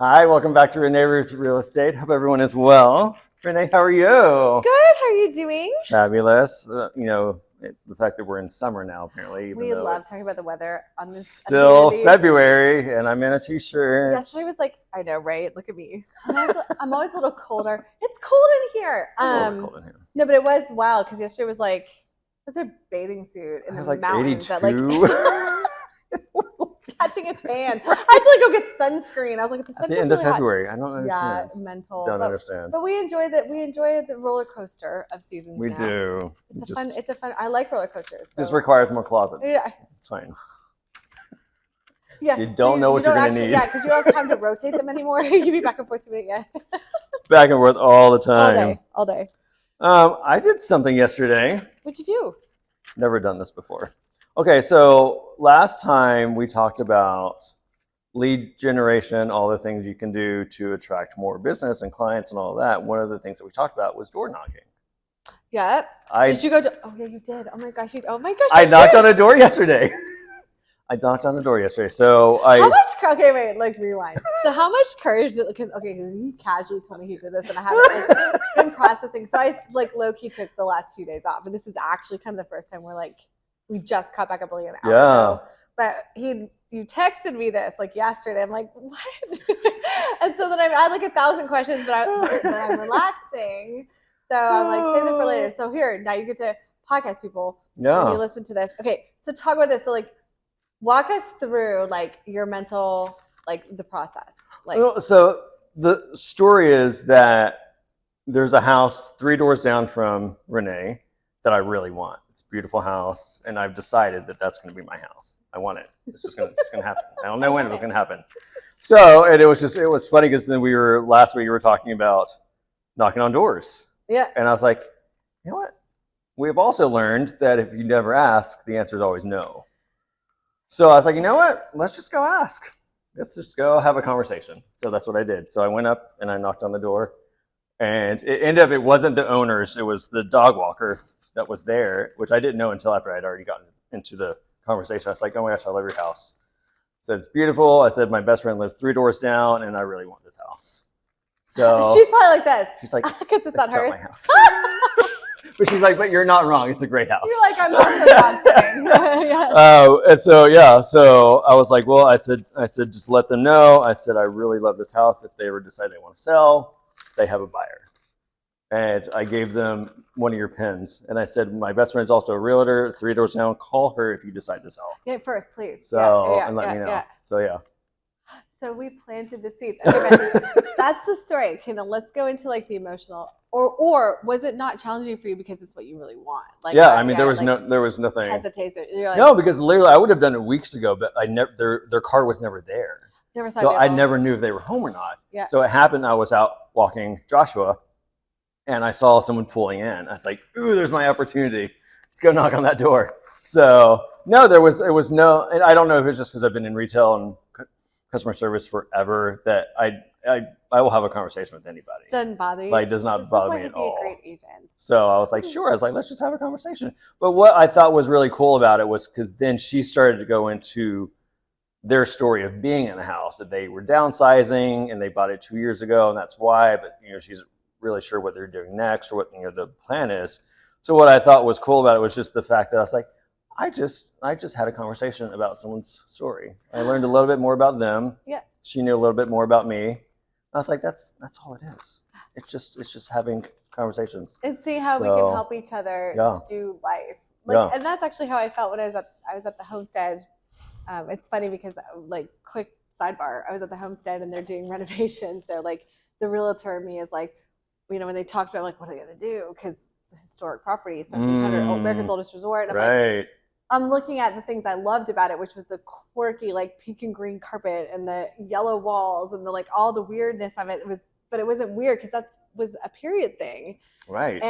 Hi, welcome back to Renee Ruth Real Estate. Hope everyone is well. Renee, how are you? Good. How are you doing? Fabulous. The fact that we're in summer now, apparently. Even We though love it's talking about the weather on this. still February, and I'm in a t-shirt. Yesterday was like, I know, right? Look at me. I'm always a little colder. It's cold in here. It's a little bit cold in here. No, but it was wild because yesterday was like, it was a bathing suit in the like mountains 82. at like catching a tan. I had to like go get sunscreen. I was like, the sun At the feels end really of February. I don't understand. Yeah, mental. Don't understand. But we enjoy that. We enjoy the roller coaster of seasons. We now. do. It's a fun. I like roller coasters. So. Just requires more closets. Yeah, it's fine. Yeah, you don't know what you're going to need. Yeah, because you don't have time to rotate them anymore. You can be back and forth to it, yeah. Back and forth all the time. All day. I did something yesterday. What'd you do? Never done this before. Okay, so last time we talked about lead generation, all the things you can do to attract more business and clients and all that. One of the things that we talked about was door knocking. Yeah. Did you go to? Oh yeah, you did. Oh my gosh. I knocked on a door yesterday. So how much? Okay, wait. Like rewind. So how much courage? Because he casually told me he did this, and I haven't been processing. So I like low key took the last 2 days off, and this is actually kind of the first time we just caught back up like an hour ago. But you texted me this like yesterday. I'm like, what? And so then I had like 1,000 questions, but I'm relaxing. So I'm like, save it for later. So here, now you get to podcast people. Yeah. When you listen to this. Okay, so talk about this. So like, walk us through like your mental, like the process. So the story is that there's a house 3 doors down from Renee that I really want. It's a beautiful house, and I've decided that that's going to be my house. I want it. It's just going to happen. I don't know when it was going to happen. So, and it was funny because then last week we were talking about knocking on doors. Yeah. And I was like, you know what? We've also learned that if you never ask, the answer is always no. So I was like, you know what? Let's just go ask. Let's just go have a conversation. So that's what I did. So I went up and I knocked on the door, and it ended up, it wasn't the owners. It was the dog walker that was there, which I didn't know until after I'd already gotten into the conversation. I was like, oh my gosh, I love your house. I said, it's beautiful. I said, my best friend lives 3 doors down, and I really want this house. So she's probably like that. She's like, it's not hers. My house. But she's like, but you're not wrong. It's a great house. You're like, I'm also not kidding. Yeah. And so I was like, well, I said, just let them know. I said, I really love this house. If they ever decide they want to sell, they have a buyer. And I gave them one of your pins. And I said, my best friend is also a realtor, 3 doors down. Call her if you decide to sell. Yeah, first, please. So, and let me know. Yeah. So, yeah. So we planted the seeds. Okay, that's the story. Okay, now let's go into like the emotional. Or was it not challenging for you because it's what you really want? Like, yeah, I mean, there was nothing. Hesitation. Like, no, because literally I would have done it weeks ago, but I never, their car was never there. Never saw so I never knew if they were home or not. Yeah. So it happened, I was out walking Joshua, and I saw someone pulling in. I was like, ooh, there's my opportunity. Let's go knock on that door. So no, it was no, and I don't know if it's just because I've been in retail and customer service forever that I will have a conversation with anybody. Doesn't bother you. Like, does not bother me at all. Be a great agent. So I was like, sure. I was like, let's just have a conversation. But what I thought was really cool about it was because then she started to go into their story of being in the house, that they were downsizing and they bought it 2 years ago, and that's why. But she's really sure what they're doing next or what the plan is. So what I thought was cool about it was just the fact that I was like, I just had a conversation about someone's story. I learned a little bit more about them. Yeah. She knew a little bit more about me. I was like, that's all it is. It's just having conversations. And see how we can help each other do life. And that's actually how I felt when I was at the homestead. It's funny because like quick sidebar, I was at the homestead and they're doing renovations. So like the realtor in me is like, when they talked about like, what are they gonna do? Because it's a historic property, 1700, America's oldest resort. And right. I'm looking at the things I loved about it, which was the quirky, like pink and green carpet and the yellow walls and the like all the weirdness of it. But it wasn't weird because that was a period thing. Right.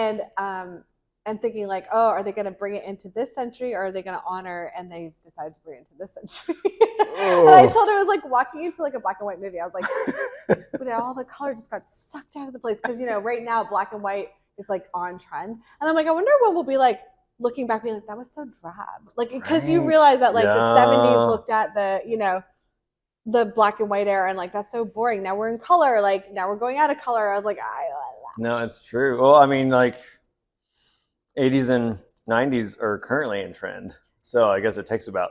And thinking like, oh, are they going to bring it into this century or are they going to honor? And they decided to bring it into this century. And I told her it was like walking into like a black and white movie. I was like, all the color just got sucked out of the place because right now black and white is like on trend. And I'm like, I wonder when we'll be like, looking back, being like, that was so drab. Like, because you realize that like the 70s looked at the, the black and white era, and like that's so boring. Now we're in color. Like now we're going out of color. I was like, No, it's true. Well, I mean, like 80s and 90s are currently in trend. So I guess it takes about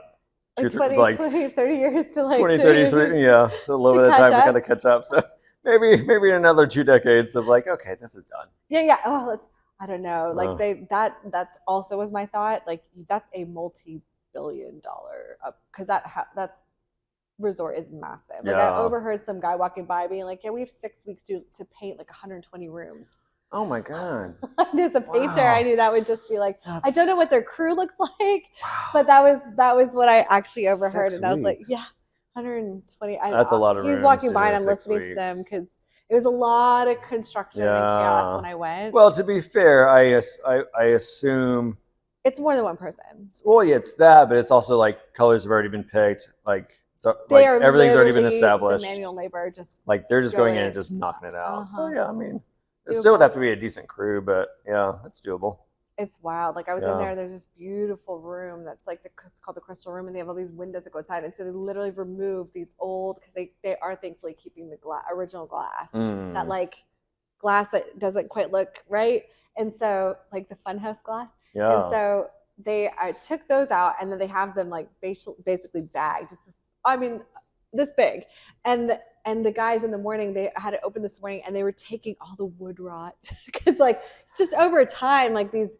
20, 30 years to like 20, 30, yeah. So a little bit of time to kind of catch up. So maybe another 2 decades of like, okay, this is done. Yeah. Oh, I don't know. Like that's also was my thought. Like that's a multi-billion-dollar because that's resort is massive. Like I overheard some guy walking by being like, yeah, we have 6 weeks to paint like 120 rooms. Oh my God. As a painter, I knew that would just be like, I don't know what their crew looks like, but that was what I actually overheard. 6 and I was like, weeks. yeah, 120. That's a lot of He's rooms, walking by and I'm 6 listening to them weeks. because it was a lot of construction and chaos when I went. Well, to be fair, I assume it's more than one person. Well, yeah, it's that, but it's also like colors have already been picked. Like, they are everything's already been established. The manual labor just like they're just going in and just knocking it out. So yeah, I mean, it still would have to be a decent crew, but yeah, it's doable. It's wild. Like I was in there. There's this beautiful room that's like it's called the Crystal Room, and they have all these windows that go inside. And so they literally removed these old because they are thankfully keeping the original glass that like glass that doesn't quite look right. And so like the funhouse glass. Yeah. And so I took those out, and then they have them like basically bagged. I mean, this big, and the guys in the morning, they had it open this morning, and they were taking all the wood rot because like just over time, like the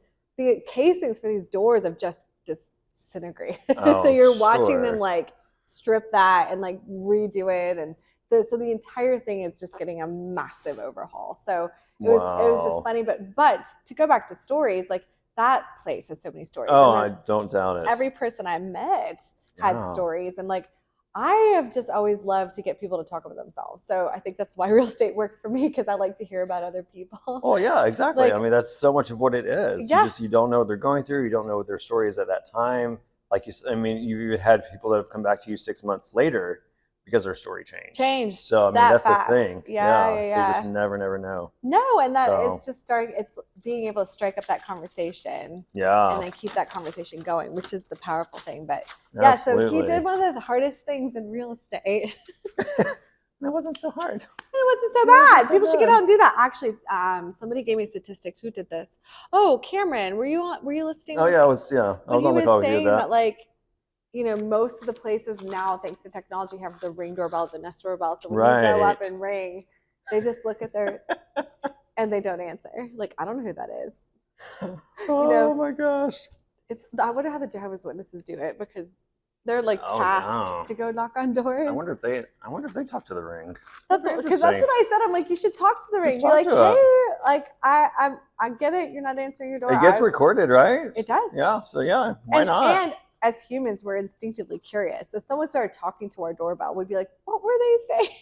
casings for these doors have just disintegrated. So you're watching them like strip that and like redo it, and so the entire thing is just getting a massive overhaul. So it was just funny, but to go back to stories, like that place has so many stories. Oh, I don't doubt it. Every person I met had stories, and like I have just always loved to get people to talk about themselves. So I think that's why real estate worked for me, because I like to hear about other people. Oh yeah, exactly. Like, I mean, that's so much of what it is. Yeah. You don't know what they're going through. You don't know what their story is at that time. Like you had people that have come back to you 6 months later because their story changed. So I mean, that's fast. The thing. Yeah. So you just never know. No, and that it's just it's being able to strike up that conversation. Yeah. And then keep that conversation going, which is the powerful thing. But yeah, absolutely. So he did one of the hardest things in real estate. It wasn't so hard. It wasn't so bad. People should get out and do that. Actually, somebody gave me a statistic. Who did this? Oh, Cameron, were you listening? Oh yeah, I was. Yeah, I was on the call. He was saying that like, you know, most of the places now, thanks to technology, have the Ring doorbell, the Nest doorbell. So when you go up and ring, they just look at their and they don't answer. Like, I don't know who that is. Oh my gosh! I wonder how the Jehovah's Witnesses do it, because they're like tasked to go knock on doors. I wonder if they talk to the Ring. That's because that's what I said. I'm like, you should talk to the Ring. You're like, hey, like I get it. You're not answering your door. It gets recorded, right? It does. Yeah. So yeah, why not? And as humans, we're instinctively curious. So if someone started talking to our doorbell, we'd be like, what were they saying?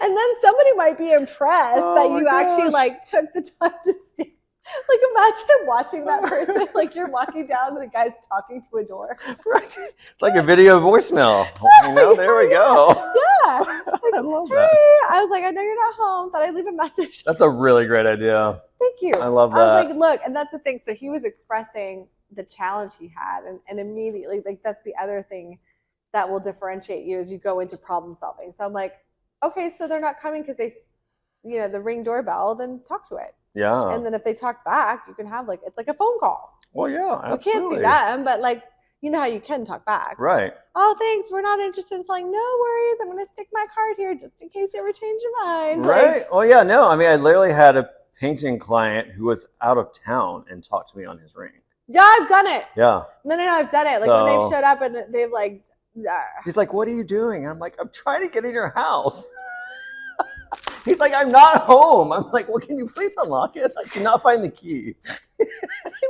And then somebody might be impressed that you actually like took the time to stay. Like, imagine watching that person, like you're walking down and the guy's talking to a door. Right. It's like a video voicemail. You know, there we go. Yeah. Like, I love that. I was like, I know you're not home. Thought I'd leave a message. That's a really great idea. Thank you. I love that. I was like, look, and that's the thing. So he was expressing the challenge he had, and immediately, like, that's the other thing that will differentiate you as you go into problem solving. So I'm like, okay, so they're not coming because they, you know, the Ring doorbell, then talk to it. Yeah. And then if they talk back, you can have it's like a phone call. Well, yeah, absolutely. You can't see them, but like, you know how you can talk back. Right. Oh, thanks. We're not interested in selling. No worries. I'm going to stick my card here just in case you ever change your mind. Right. Like, oh, yeah. No, I mean, I literally had a painting client who was out of town and talked to me on his Ring. Yeah, I've done it. Yeah. No, I've done it. Like when they've showed up and they've like. He's like, what are you doing? And I'm like, I'm trying to get in your house. He's like, I'm not home. I'm like, well, can you please unlock it? I cannot find the key. I'm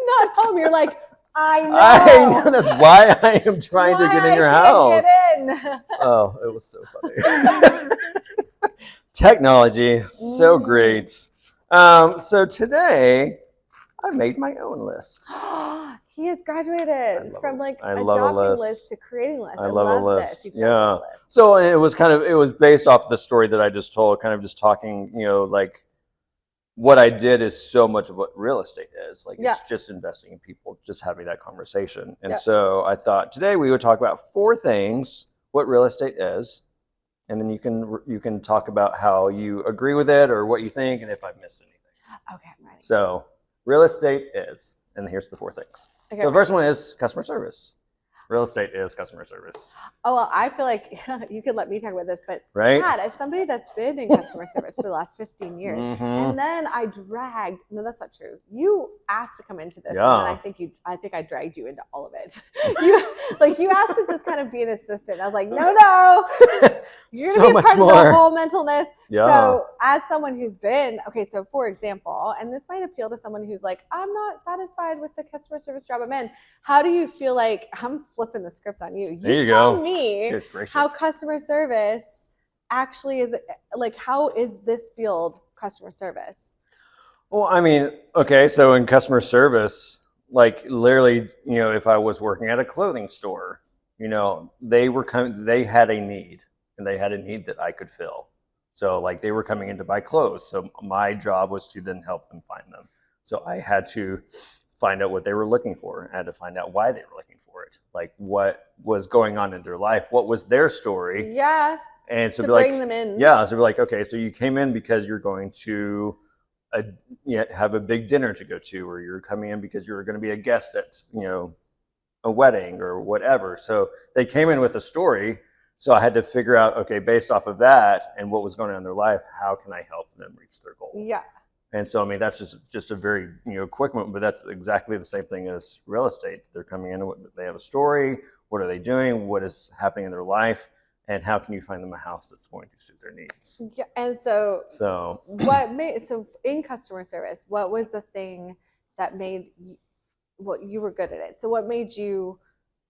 not home. You're like, I know. I know. That's why I am trying to get in your house. Get in. Oh, it was so funny. Technology, so great. So today, I made my own list. He has graduated from like adopting lists to creating lists. I love a list. Yeah. So it was based off the story that I just told, kind of just talking, you know, like what I did is so much of what real estate is. Like it's just investing in people, just having that conversation. And so I thought today we would talk about 4 things what real estate is, and then you can talk about how you agree with it or what you think, and if I've missed anything. Okay, I'm ready. So real estate is, and here's the 4 things. Okay, So the first one is customer service. Real estate is customer service. Oh, well, I feel like you could let me talk about this, but Right? Chad, as somebody that's been in customer service for the last 15 years, Mhm. and then no, that's not true. You asked to come into this, Yeah. and then I think I dragged you into all of it. You asked to just kind of be an assistant. I was like, no, you're So gonna be a much part of more. the whole mentalness. Yeah. So as someone who's been, so for example, and this might appeal to someone who's like, I'm not satisfied with the customer service job I'm in. How do you feel like, I'm flipping the script on you. There you tell go. me Good gracious. how customer service actually is, like, how is this field customer service? Well, I mean, okay, so in customer service, like literally, if I was working at a clothing store, they had a need, and they had a need that I could fill. So like they were coming in to buy clothes. So my job was to then help them find them. So I had to find out what they were looking for. I had to find out why they were looking for it. Like what was going on in their life, what was their story. Yeah. And so to be like, bring them in. Yeah. So be like, okay, so you came in because you're going to have a big dinner to go to, or you're coming in because you're going to be a guest at, a wedding or whatever. So they came in with a story. So I had to figure out, okay, based off of that and what was going on in their life, how can I help them reach their goal? Yeah. And so, I mean, that's just a very, quick one, but that's exactly the same thing as real estate. They're coming in, they have a story. What are they doing? What is happening in their life? And how can you find them a house that's going to suit their needs? Yeah. And so so in customer service, what was the thing that made you were good at it? So what made you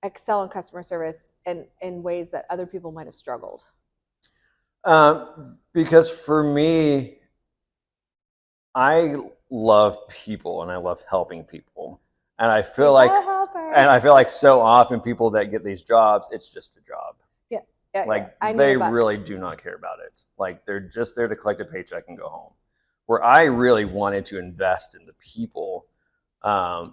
excel in customer service in ways that other people might have struggled? Because for me, I love people and I love helping people. And I feel like so often people that get these jobs, it's just a job. Yeah, they really do not care about it. Like they're just there to collect a paycheck and go home. Where I really wanted to invest in the people. I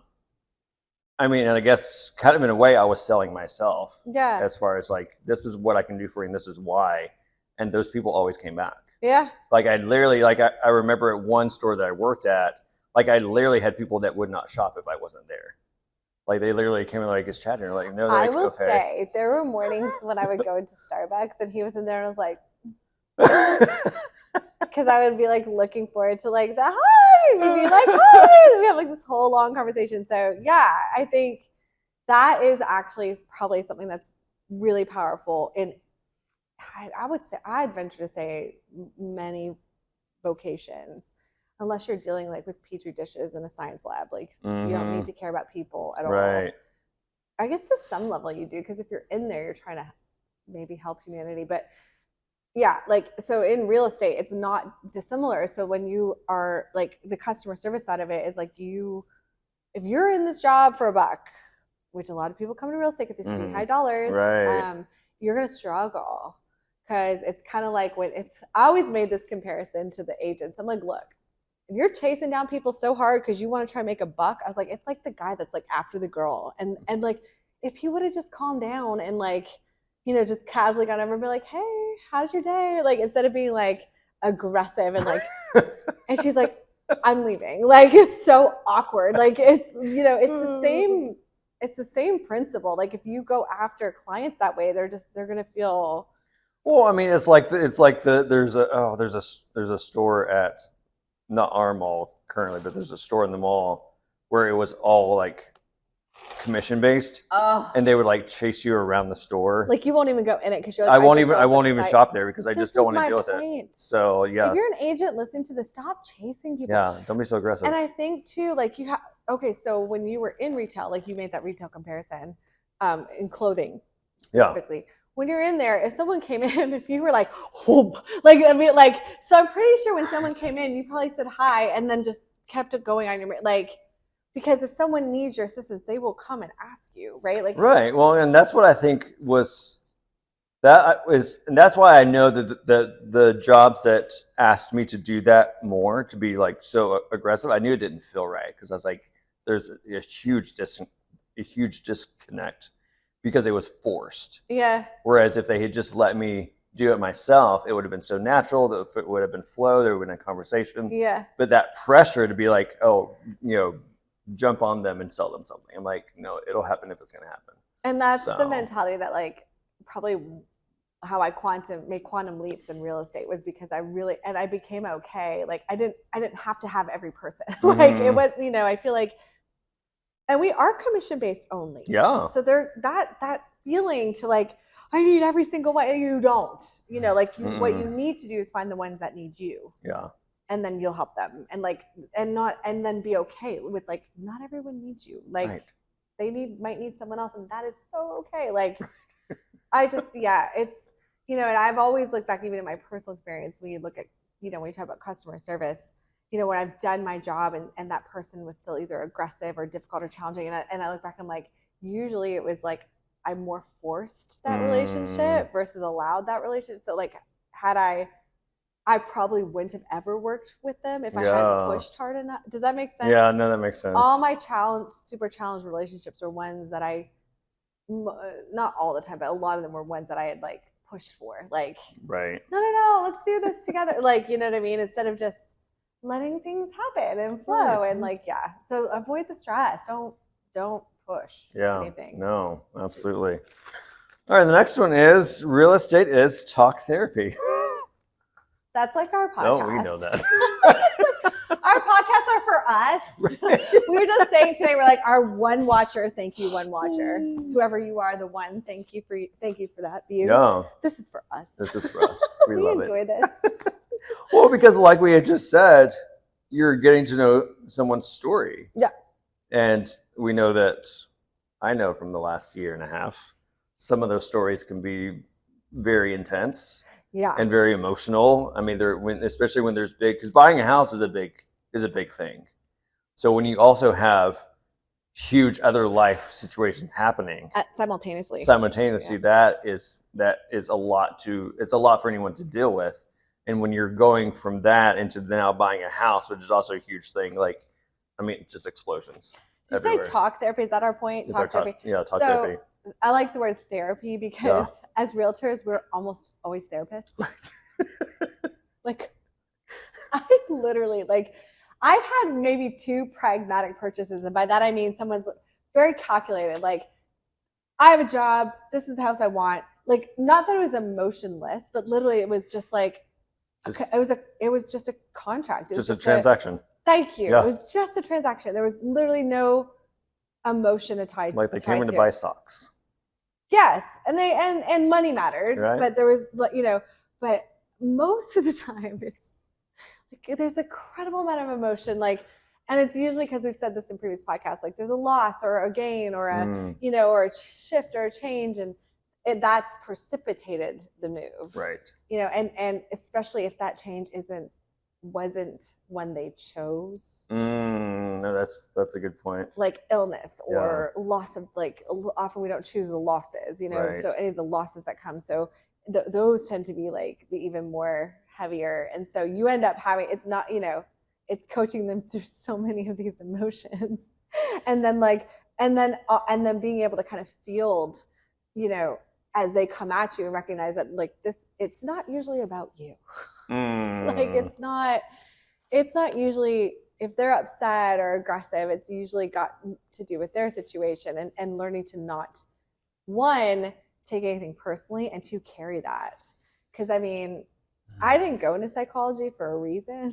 mean, and I guess kind of in a way I was selling myself. Yeah. As far as like, this is what I can do for you and this is why. And those people always came back. Yeah. Like I literally, I remember at one store that I worked at, like I literally had people that would not shop if I wasn't there. Like they literally came in like, is Chad here? Like, no, I will say there were mornings when I would go into Starbucks and he was in there and I was like, because I would be like looking forward to like the hi, and we'd be like, hi, we have like this whole long conversation. So yeah, I think that is actually probably something that's really powerful in, I would say, I'd venture to say many vocations, unless you're dealing like with petri dishes in a science lab, like you don't need to care about people at all. Right. I guess to some level you do, because if you're in there, you're trying to maybe help humanity. But yeah, like, so in real estate, it's not dissimilar. So when you are like, the customer service side of it is like, if you're in this job for $1, which a lot of people come to real estate because they see high dollars, right. You're going to struggle. Because it's kind of like I always made this comparison to the agents. I'm like, look, if you're chasing down people so hard because you want to try and make $1, I was like, it's like the guy that's like after the girl. And like, if he would have just calmed down and like, just casually gone over and be like, hey, how's your day? Like, instead of being like aggressive and like, and she's like, I'm leaving. Like, it's so awkward. Like, it's, it's the same principle. Like, if you go after clients that way, they're going to feel. Well, I mean, there's a store at, not our mall currently, but there's a store in the mall where it was all like commission based, and they would like chase you around the store. Like you won't even go in it because you're like, I won't even shop there because I just don't want to deal with it. So yeah, if you're an agent, listen to this. Stop chasing people. Yeah, don't be so aggressive. And I think too, like so when you were in retail, like you made that retail comparison, in clothing specifically. Yeah. When you're in there, if someone came in, if you were like, whoop, like, I mean, like, so I'm pretty sure when someone came in, you probably said hi and then just kept it going on your, like, because if someone needs your assistance, they will come and ask you, right? Like, right. Well, and that's what I think and that's why I know that the jobs that asked me to do that more, to be like so aggressive, I knew it didn't feel right because I was like, there's a huge disconnect because it was forced. Yeah. Whereas if they had just let me do it myself, it would have been so natural that it would have been flow, there would have been a conversation. Yeah. But that pressure to be like, oh, jump on them and sell them something. I'm like, no, it'll happen if it's going to happen. And that's the mentality that like probably how I made quantum leaps in real estate was because I became okay. Like I didn't have to have every person. Like it was, I feel like, and we are commission based only. Yeah. So that feeling to like, I need every single one. You don't, what you need to do is find the ones that need you. Yeah. And then you'll help them and then be okay with like, not everyone needs you. Like right. They might need someone else, and that is so okay. Like I just, it's, and I've always looked back even in my personal experience when you look at, when you talk about customer service, when I've done my job and that person was still either aggressive or difficult or challenging. And I look back, I'm like, usually it was like, I more forced that relationship versus allowed that relationship. So like I probably wouldn't have ever worked with them if I hadn't pushed hard enough. Does that make sense? Yeah, no, that makes sense. All my super challenged relationships were ones that not all the time, but a lot of them were ones that I had like pushed for. Like, right. No, let's do this together. Like, you know what I mean? Instead of just letting things happen and flow right. And like, So avoid the stress. Don't push anything. No, absolutely. All right, the next one is real estate is talk therapy. That's like our podcast. Don't we know that? Our podcasts are for us. Right. We were just saying today, we're like our one watcher. Thank you, one watcher. Whoever you are, the one. Thank you for that view. Yeah. This is for us. This is for us. We love enjoy it. This. Well, because like we had just said, you're getting to know someone's story. Yeah. And we know that, I know from the last year and a half, some of those stories can be very intense. Yeah. And very emotional. I mean, especially when there's because buying a house is a big thing. So when you also have huge other life situations happening simultaneously, that is a lot it's a lot for anyone to deal with. And when you're going from that into now buying a house, which is also a huge thing, like, I mean, just explosions. Did you say talk therapy? Is that our point? Talk therapy. Yeah, talk therapy. I like the word therapy because as realtors, we're almost always therapists. Like, I literally, like, I've had maybe 2 pragmatic purchases. And by that, I mean someone's very calculated. Like, I have a job. This is the house I want. Like, not that it was emotionless, but literally it was just like, it was just a contract. It was just a transaction. Thank you. Yeah. It was just a transaction. There was literally no emotion tied. Like they came in to buy socks. Yes, and and money mattered, right. But there was, but most of the time it's like there's an incredible amount of emotion, like, and it's usually because we've said this in previous podcasts, like there's a loss or a gain or a or a shift or a change, and that's precipitated the move, right? And especially if that change wasn't one they chose. No, that's a good point. Like illness or loss of, like, often we don't choose the losses, right. So any of the losses that come, so those tend to be like the even more heavier. And so you end up having, it's not, it's coaching them through so many of these emotions. And then and then being able to kind of field, as they come at you and recognize that like this, it's not usually about you. Like it's not usually, if they're upset or aggressive, it's usually got to do with their situation and learning to not, 1, take anything personally, and 2, carry that. Because I mean, I didn't go into psychology for a reason.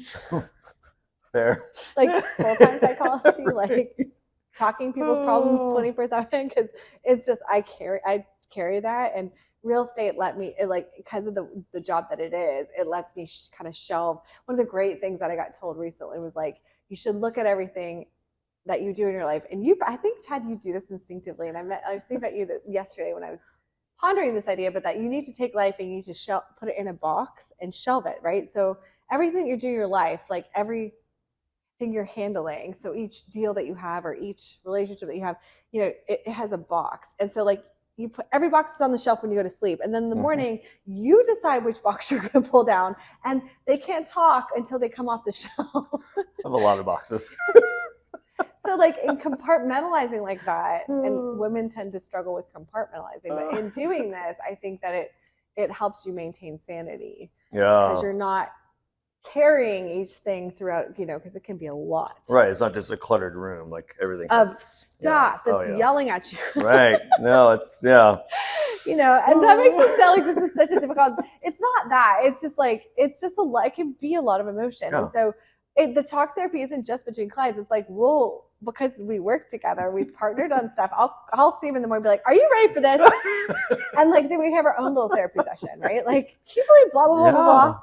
Fair. Like full-time psychology, like talking people's problems 24/7, because it's just I carry that. And real estate because of the job that it is, it lets me kind of shelve. One of the great things that I got told recently was like, you should look at everything that you do in your life. And I think, Chad, you do this instinctively. And I was thinking about you yesterday when I was pondering this idea, but that you need to take life and you need to put it in a box and shelve it, right? So everything you do in your life, like everything you're handling, so each deal that you have or each relationship that you have, it has a box. And so like, you put every box is on the shelf when you go to sleep. And then in the morning, you decide which box you're going to pull down. And they can't talk until they come off the shelf. I have a lot of boxes. So like in compartmentalizing like that, and women tend to struggle with compartmentalizing, but in doing this, I think that it helps you maintain sanity. Yeah. Because you're not carrying each thing throughout, because it can be a lot. Right. It's not just a cluttered room. Like everything of stuff that's yelling at you. Right. No, it's, and that makes it sound like this is such a difficult, it's not that. It's just like, it can be a lot of emotion. Yeah. And so the talk therapy isn't just between clients. It's like, because we work together, we've partnered on stuff. I'll see him in the morning and be like, are you ready for this? And like, then we have our own little therapy session, right? Like, can you believe blah, blah, blah, blah.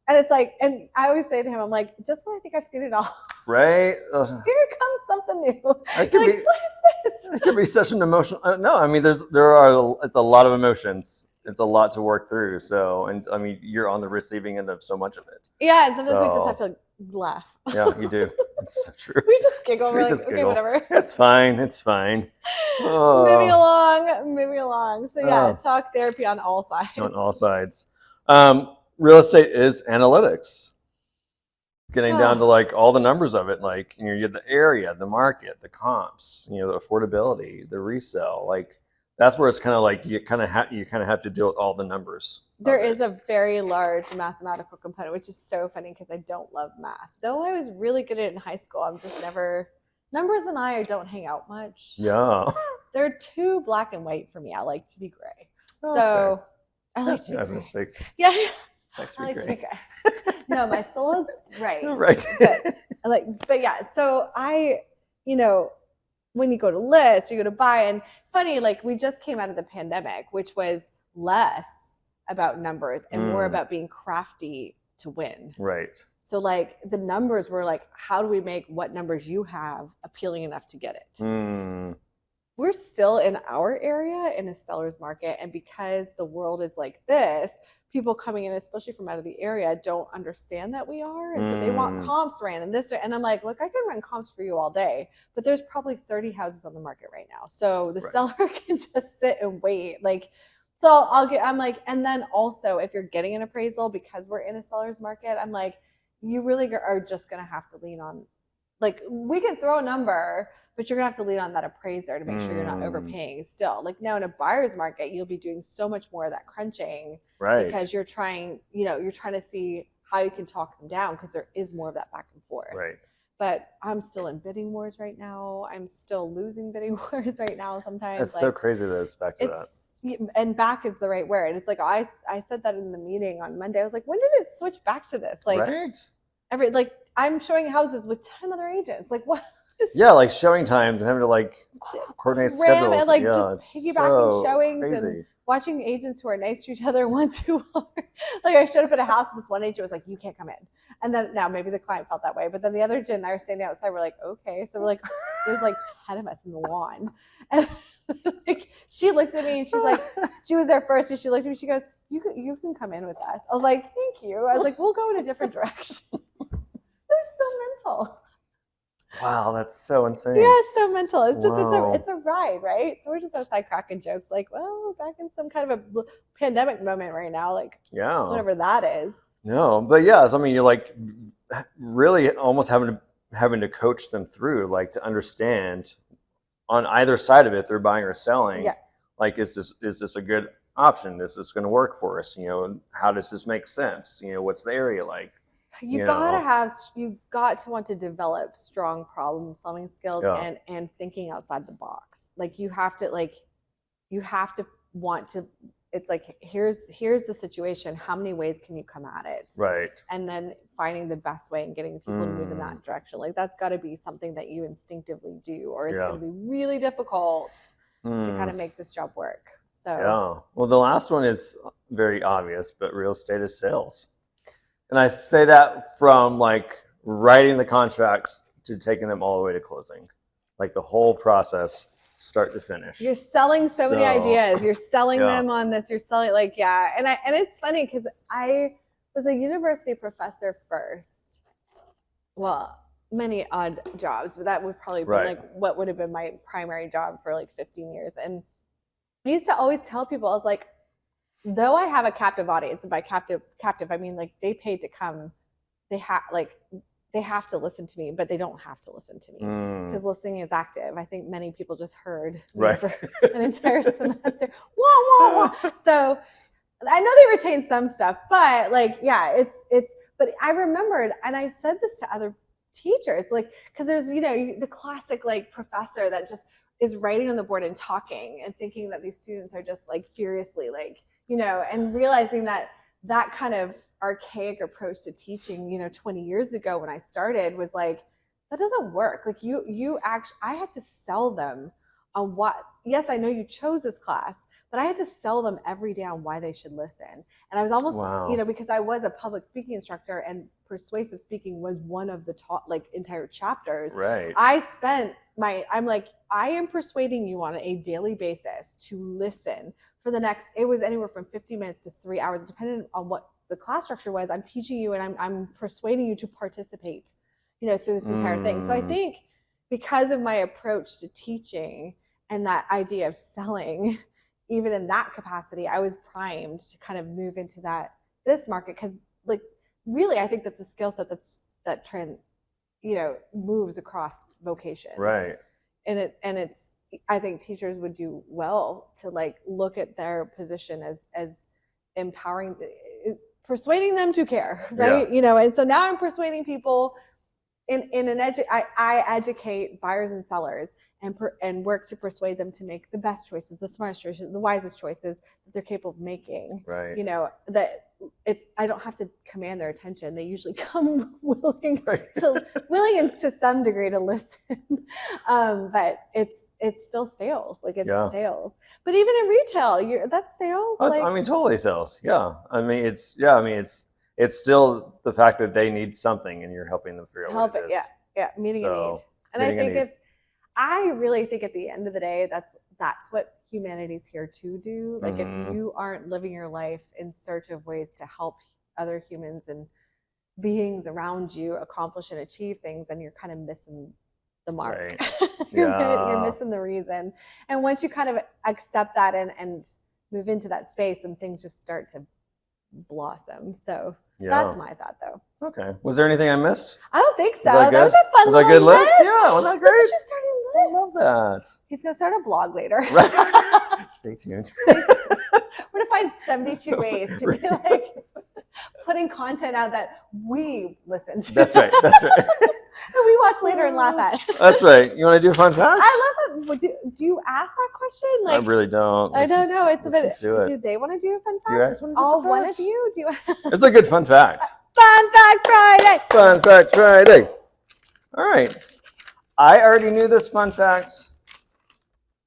And it's like, and I always say to him, I'm like, just when I think I've seen it all. Right. Here comes something new. It could like, be, what is this? It could be such an emotional. No, I mean, it's a lot of emotions. It's a lot to work through. So, and I mean, you're on the receiving end of so much of it. Yeah. And sometimes we just have to laugh. Yeah, you do. It's so true. We just giggle. We We're just like, giggle. okay, whatever. It's fine. It's fine. Moving along. So yeah, talk therapy on all sides. On all sides. Real estate is analytics. Getting down to like all the numbers of it, like you have the area, the market, the comps, the affordability, the resale. Like that's where it's kind of like you kind of have to deal with all the numbers. There is a very large mathematical component, which is so funny because I don't love math. Though I was really good at it in high school, I'm just never. Numbers and I don't hang out much. Yeah. They're too black and white for me. I like to be gray. Okay. So I like to be gray. Yeah. I like to be gray. No, my soul is right. Right. But yeah, so I, when you go to list, you go to buy, and funny, like we just came out of the pandemic, which was less about numbers and more about being crafty to win. Right. So like the numbers were like, how do we make what numbers you have appealing enough to get it? We're still in our area in a seller's market. And because the world is like this, people coming in, especially from out of the area, don't understand that we are. And so they want comps ran and this. And I'm like, look, I can run comps for you all day, but there's probably 30 houses on the market right now. So the seller can just sit and wait. Like, so I'm like, and then also if you're getting an appraisal, because we're in a seller's market, I'm like, you really are just going to have to lean on, like, we can throw a number, but you're going to have to lean on that appraiser to make sure you're not overpaying still. Like now in a buyer's market, you'll be doing so much more of that crunching, right? Because you're trying to see how you can talk them down because there is more of that back and forth. Right. But I'm still in bidding wars right now. I'm still losing bidding wars right now sometimes. It's so crazy that it's back to that. And back is the right word. It's like I said that in the meeting on Monday. I was like, when did it switch back to this? Like I'm showing houses with 10 other agents. Like what? Yeah, like showing times and having to like coordinate schedules and like just piggybacking showings and watching agents who are nice to each other and ones who are like, I showed up at a house and this one agent was like, you can't come in. And then now maybe the client felt that way, but then the other agent and I were standing outside. We're like, okay. So we're like, there's like 10 of us in the lawn. And like, she looked at me and she's like, she was there first and she looked at me, she goes, you can come in with us. I was like, thank you. I was like, we'll go in a different direction. It was so mental. Wow, that's so insane. Yeah, it's so mental. It's just it's a ride, right? So we're just outside cracking jokes, like, well, we're back in some kind of a pandemic moment right now, like whatever that is. No, but yeah, so, I mean, you're like really almost having to coach them through, like to understand on either side of it, they're buying or selling. Yeah. Like, is this a good option? Is this going to work for us? How does this make sense? What's the area like? You got to want to develop strong problem solving skills and thinking outside the box. Like you have to want to, it's like, here's the situation. How many ways can you come at it? Right. And then finding the best way and getting people to move in that direction. Like that's got to be something that you instinctively do, or it's going to be really difficult to kind of make this job work. So well, the last one is very obvious, but real estate is sales. And I say that from like writing the contract to taking them all the way to closing, like the whole process, start to finish. You're selling so many ideas. You're selling them on this. You're selling and it's funny because I was a university professor first. Well, many odd jobs, but that would probably be like what would have been my primary job for like 15 years. And I used to always tell people, I was like, though I have a captive audience, and by captive, I mean like they paid to come. They they have to listen to me, but they don't have to listen to me because listening is active. I think many people just heard me Right. for an entire semester. Wah, wah, wah. So I know they retain some stuff, but like, yeah, it's, but I remembered, and I said this to other teachers, like, because there's, the classic like professor that just is writing on the board and talking and thinking that these students are just like furiously like, and realizing that kind of archaic approach to teaching, 20 years ago when I started was like, that doesn't work. Like you actually, I had to sell them on what, yes, I know you chose this class, but I had to sell them every day on why they should listen. And I was almost, Wow. because I was a public speaking instructor and persuasive speaking was one of the entire chapters. Right. I'm like, I am persuading you on a daily basis to listen for the next, it was anywhere from 50 minutes to 3 hours, depending on what the class structure was. I'm teaching you and I'm persuading you to participate, through this entire thing. So I think because of my approach to teaching and that idea of selling, even in that capacity, I was primed to kind of move into this market. Cause like, really, I think that's a skill set that moves across vocations. Right. And it's, I think teachers would do well to like look at their position as empowering, persuading them to care, right? Yeah. And so now I'm persuading people I educate buyers and sellers and work to persuade them to make the best choices, the smartest choices, the wisest choices that they're capable of making. Right. That I don't have to command their attention. They usually come willing Right. to some degree to listen. But it's still sales. Like it's sales. But even in retail, that's sales. Totally sales. Yeah. It's still the fact that they need something and you're helping them figure out what it is. Yeah, meeting a need. And I really think at the end of the day, that's what humanity's here to do. Like if you aren't living your life in search of ways to help other humans and beings around you accomplish and achieve things, then you're kind of missing the mark. Right. You're missing the reason. And once you kind of accept that and move into that space, then things just start to blossom. So that's my thought, though. Okay. Was there anything I missed? I don't think so. That was a fun little good list. Yeah, wasn't that great? I love that. He's gonna start a blog later. Right. Stay tuned. We're gonna find 72 ways to be like putting content out that we listen to. That's right. That's right. And we watch later and laugh at. That's right. You want to do fun facts? I love it. Do you ask that question? I really don't. I don't know. It's a bit. Do they want to do a fun fact? You guys want to do all fun one facts? of you? Do you? It's a good fun fact. Fun Fact Friday. Fun Fact Friday. All right. I already knew this fun fact.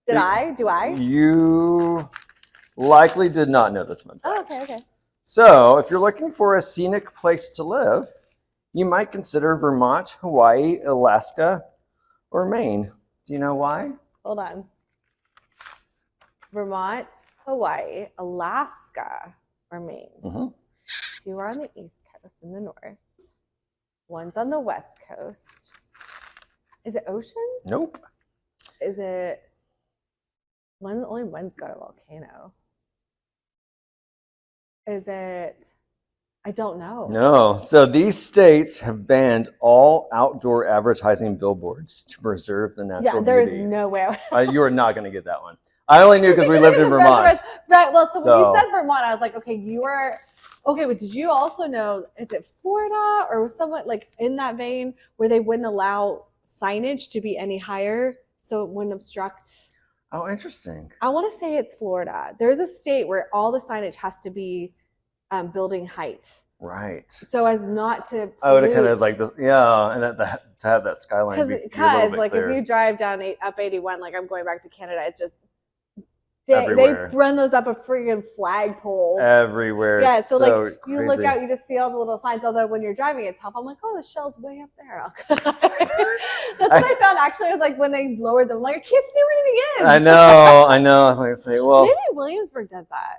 Did I? Do I? You likely did not know this fun fact. Oh, okay. So, if you're looking for a scenic place to live, you might consider Vermont, Hawaii, Alaska, or Maine. Do you know why? Hold on. Vermont, Hawaii, Alaska, or Maine. Mm-hmm. 2 are on the East Coast and the North. 1's on the West Coast. Is it oceans? Nope. Is it only one's got a volcano? Is it? I don't know. No. So these states have banned all outdoor advertising billboards to preserve the natural beauty. Yeah, there is no way. You are not going to get that one. I only knew because we lived in Vermont. Right. Well, so when you said Vermont, I was like, okay, you are. Okay, but did you also know, is it Florida or was someone like in that vein where they wouldn't allow signage to be any higher so it wouldn't obstruct? Oh, interesting. I want to say it's Florida. There's a state where all the signage has to be building height. Right. So as not to pollute. Oh, to kind of like this, yeah, and to have that skyline be a little bit like clear. if you drive down up 81, like I'm going back to Canada, it's just everywhere. They run those up a freaking flagpole everywhere. Yeah, it's so like crazy. you look out, you just see all the little signs. Although when you're driving, it's tough. I'm like, oh, the shell's way up there. That's what I found. Actually, I was like, when they lowered them, I'm like, I can't see where anything is. I know. I was like, say, well, maybe Williamsburg does that.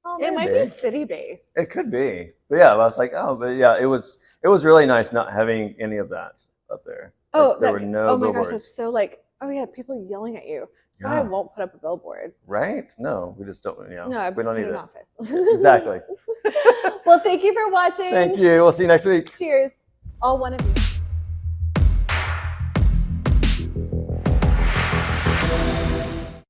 Oh, it might be city based. It could be, but yeah, I was like, oh, but yeah, it was really nice not having any of that up there. Oh, there were no billboards. Oh my gosh, it's so like, oh yeah, people yelling at you. So I won't put up a billboard. Right? No, we just don't. No, we don't need an it. office. Exactly. Well, thank you for watching. Thank you. We'll see you next week. Cheers, all one of you.